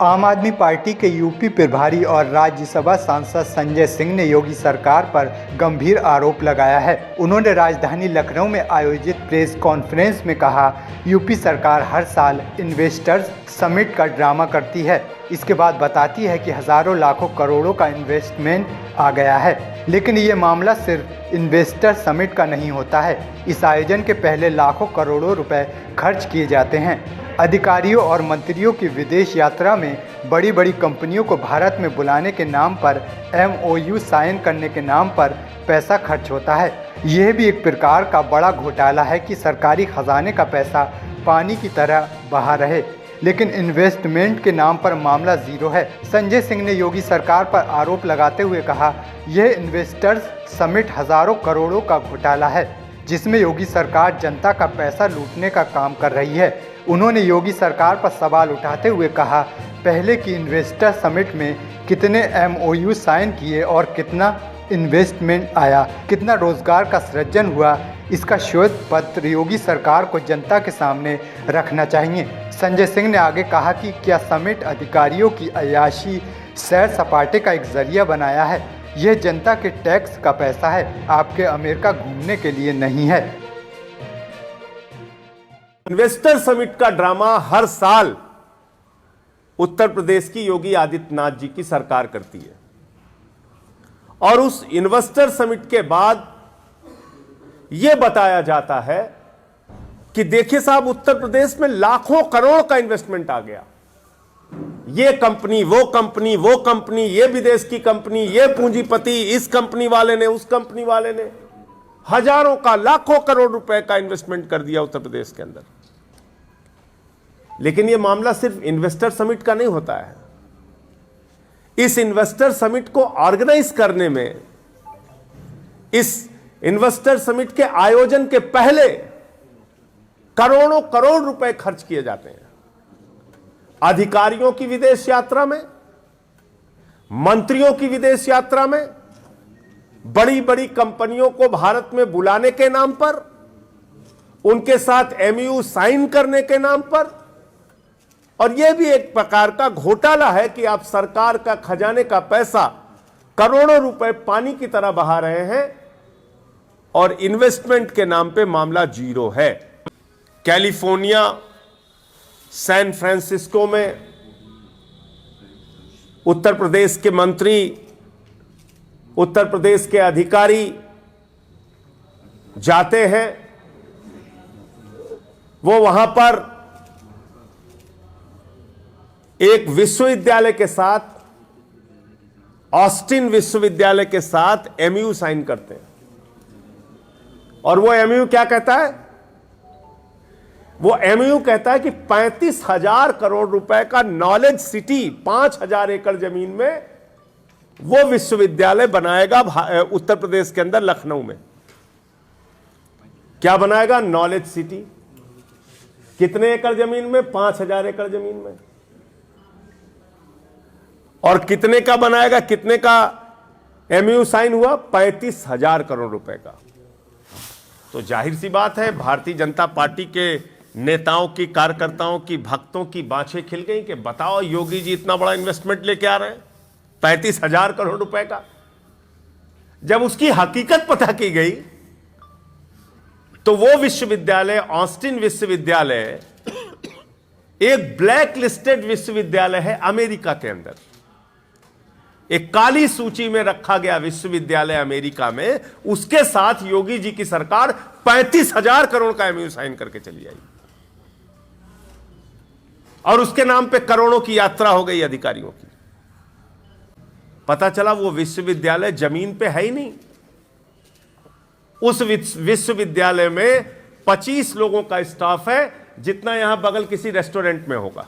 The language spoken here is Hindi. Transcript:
आम आदमी पार्टी के यूपी प्रभारी और राज्यसभा सांसद संजय सिंह ने योगी सरकार पर गंभीर आरोप लगाया है। उन्होंने राजधानी लखनऊ में आयोजित प्रेस कॉन्फ्रेंस में कहा, यूपी सरकार हर साल इन्वेस्टर्स समिट का ड्रामा करती है। इसके बाद बताती है कि हजारों लाखों करोड़ों का इन्वेस्टमेंट आ गया है, लेकिन ये मामला सिर्फ इन्वेस्टर समिट का नहीं होता है। इस आयोजन के पहले लाखों करोड़ों रुपए खर्च किए जाते हैं। अधिकारियों और मंत्रियों की विदेश यात्रा में बड़ी बड़ी कंपनियों को भारत में बुलाने के नाम पर MOU साइन करने के नाम पर पैसा खर्च होता है। यह भी एक प्रकार का बड़ा घोटाला है कि सरकारी खजाने का पैसा पानी की तरह बहा रहे, लेकिन इन्वेस्टमेंट के नाम पर मामला जीरो है। संजय सिंह ने योगी सरकार पर आरोप लगाते हुए कहा, यह इन्वेस्टर्स समिट हजारों करोड़ों का घोटाला है, जिसमें योगी सरकार जनता का पैसा लूटने का काम कर रही है। उन्होंने योगी सरकार पर सवाल उठाते हुए कहा, पहले की इन्वेस्टर समिट में कितने MOU साइन किए और कितना इन्वेस्टमेंट आया, कितना रोजगार का सृजन हुआ, इसका श्वेत पत्र योगी सरकार को जनता के सामने रखना चाहिए। संजय सिंह ने आगे कहा कि क्या समिट अधिकारियों की अय्याशी सैर सपाटे का एक जरिया बनाया है? यह जनता के टैक्स का पैसा है, आपके अमेरिका घूमने के लिए नहीं है। इन्वेस्टर समिट का ड्रामा हर साल उत्तर प्रदेश की योगी आदित्यनाथ जी की सरकार करती है, और उस इन्वेस्टर समिट के बाद यह बताया जाता है कि देखिए साहब, उत्तर प्रदेश में लाखों करोड़ का इन्वेस्टमेंट आ गया। ये कंपनी, वो कंपनी, वो कंपनी, ये विदेश की कंपनी, ये पूंजीपति, इस कंपनी वाले ने, उस कंपनी वाले ने हजारों का, लाखों करोड़ रुपए का इन्वेस्टमेंट कर दिया उत्तर प्रदेश के अंदर। लेकिन यह मामला सिर्फ इन्वेस्टर समिट का नहीं होता है। इस इन्वेस्टर समिट को ऑर्गेनाइज करने में, इस इन्वेस्टर समिट के आयोजन के पहले करोड़ों करोड़ रुपए खर्च किए जाते हैं। अधिकारियों की विदेश यात्रा में, मंत्रियों की विदेश यात्रा में, बड़ी बड़ी कंपनियों को भारत में बुलाने के नाम पर, उनके साथ MOU साइन करने के नाम पर। और यह भी एक प्रकार का घोटाला है कि आप सरकार का खजाने का पैसा करोड़ों रुपए पानी की तरह बहा रहे हैं और इन्वेस्टमेंट के नाम पे मामला जीरो है। कैलिफोर्निया, सैन फ्रांसिस्को में उत्तर प्रदेश के मंत्री, उत्तर प्रदेश के अधिकारी जाते हैं। वो वहां पर एक विश्वविद्यालय के साथ, ऑस्टिन विश्वविद्यालय के साथ MOU साइन करते हैं। और वो MOU क्या कहता है? वो MOU कहता है कि 35,000 करोड़ रुपए का नॉलेज सिटी, 5,000 एकड़ जमीन में वो विश्वविद्यालय बनाएगा उत्तर प्रदेश के अंदर, लखनऊ में। क्या बनाएगा? Knowledge city. कितने एकड़ जमीन में? 5,000 एकड़ जमीन में। और कितने का बनाएगा? कितने का MOU साइन हुआ? 35,000 करोड़ रुपए का। तो जाहिर सी बात है, भारतीय जनता पार्टी के नेताओं की, कार्यकर्ताओं की, भक्तों की बाँछें खिल गई कि बताओ, योगी जी इतना बड़ा इन्वेस्टमेंट लेके आ रहे हैं 35,000 करोड़ रुपए का। जब उसकी हकीकत पता की गई तो वो विश्वविद्यालय, ऑस्टिन विश्वविद्यालय, एक ब्लैक लिस्टेड विश्वविद्यालय है अमेरिका के अंदर। एक काली सूची में रखा गया विश्वविद्यालय अमेरिका में। उसके साथ योगी जी की सरकार 35,000 करोड़ का MOU साइन करके चली आई, और उसके नाम पे करोड़ों की यात्रा हो गई अधिकारियों की। पता चला वो विश्वविद्यालय जमीन पे है ही नहीं। उस विश्वविद्यालय में 25 लोगों का स्टाफ है, जितना यहां बगल किसी रेस्टोरेंट में होगा।